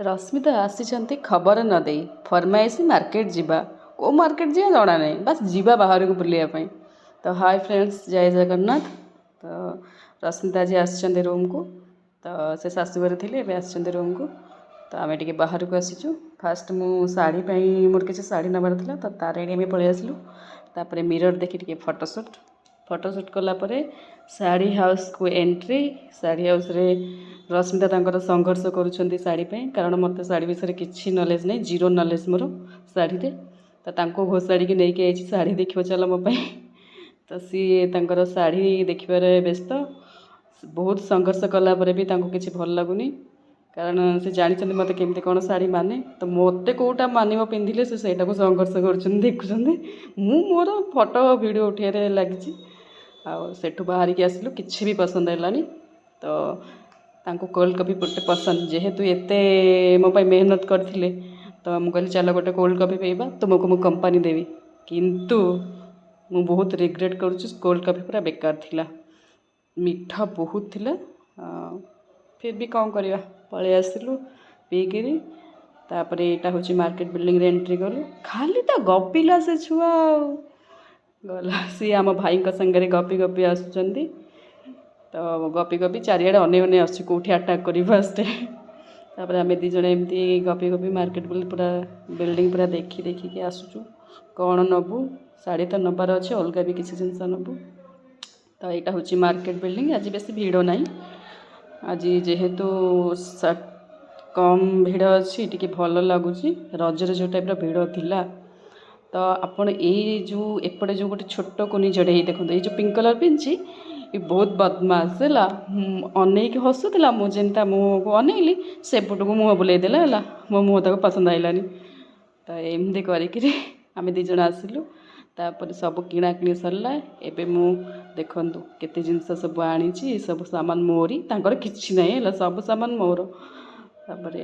रश्मिता आसी खबर न दे फरमाइश मार्केट जीवा को मार्केट जी जना नहीं बस जीवा बाहर को बुलायापी। तो हाय फ्रेंड्स जय जगन्नाथ। तो रश्मिता जी आसी रूम को तो से शाशुघर थे आसी रूम को तो आम टे बाहर को आसीचु। फास्ट मु शाढ़ी मोर किसी शाढ़ी नबार था तो तार आम पलि आसलु। तापर मिरर देखी फोटोशूट कलापर शाढ़ी हाउस को एंट्री। शाढ़ी हाउस रे रश्मिता तांकर संघर्ष करुँच शाढ़ी पे कारण मत शाढ़ी विषय किसी नॉलेज नहीं जीरो नॉलेज मोर शाढ़ी रे। तो तांको घोषाड़ी की नहीं आई शाढ़ी देख चल मो तो सी तांकर शाढ़ी देखिबार व्यस्त बहुत संघर्ष कलापर भी किसी भल लगुनि कारण से जानते मत केमती कौन शाढ़ी माने तो मत कौटा मान पिंधिले से संघर्ष कर देखुं मोर फोटो वीडियो उठाइबार लगी सेठू बाहर की आसलु किसी भी पसंद है तो तांको कोल्ड कॉफी गोटे पसंद जेहेतु एते मो मेहनत करथिले तो मुझे कहली चल गोटे कोल्ड कॉफी पीवा तुमको मुझे कंपनी देवी किंतु मु बहुत रिग्रेट करुँच कोल्ड कॉफी पूरा बेकार थिला मीठा बहुत थिला फिर भी कौन करवा पलि आसलु पीकिरी। तापर यहाँ हूँ मार्केट बिल्डिंग रे एंट्री कलु खाली तो गपिला से छुआ गला सी आम भाई संगे गपी गपी आसुचंदी तो गपी गपी चारिआडे अने आसुँ कौटी आटाक कर फास्ट तापर आम दीज एमती गपी गपी मार्केट पूरा बिल्डिंग पूरा देखी देखिकी आसुचु कौन नबू शाढ़ी तो नबार अच्छे अलग भी किसी जिनस नबू। तो यहाँ हूँ मार्केट बिल्डिंग आज बेस भिड़ ना आज जेहेतु कम भिड़ अच्छी टी भल लगुच रजरे जो टाइप भिड़ थिला। तो आपण जो एपटे जो गोटे छोट कुनी जड़े देखो ये जो पिंक कलर पिंची ये बहुत बदमाश है अनेक हसुला मुझे मुँह को अनेली सेपट को मुँह बुलेदेला मो मुँह तक पसंद आइलानी तो एमती करी आम दीज आसिलु। तापर सब किणा किणी सरला एबे मु देखंतु केते जिनस सब आनी सब सामान मोरी तांकर किछि नहीं है सब सामान मोर। तापर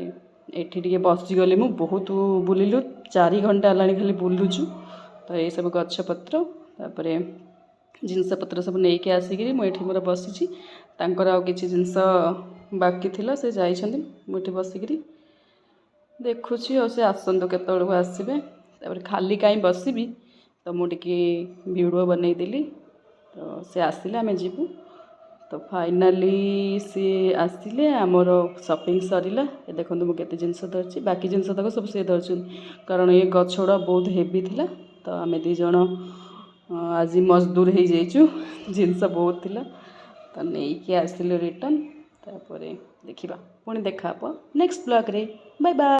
एठी टिके बसीगली मु बहुत बुलिलु 4 घंटा है खाली बुलुचु तो ये सब गछपत्र तापर जिनस पत्र सब नहीं के आसिक मुझे मोर बसी तांकर आउ किछि जिनस बाकी थिला से जाइछन्ति मुझे बसिक देखुची और से आसतु केतबेलू आसबे तापर खाली कहीं बसबी तो मुझे वीडियो बनईदेली तो से आसिले आम जीवु। तो फाइनाली सी आसिले आमर शॉपिंग सरिला देखो मुझे जिनस धरची बाकी जिनस तक सब सी धरछन कारण ये गछ गुड़ा बहुत हेवी थिला तो आम दीज आज मजदूर हो जाइचु जिनस बहुत थिला तो नहीं कि आसिलु रिटर्न तापर देखा पुणी देखा नेक्स्ट ब्लॉग रे बाय बाय।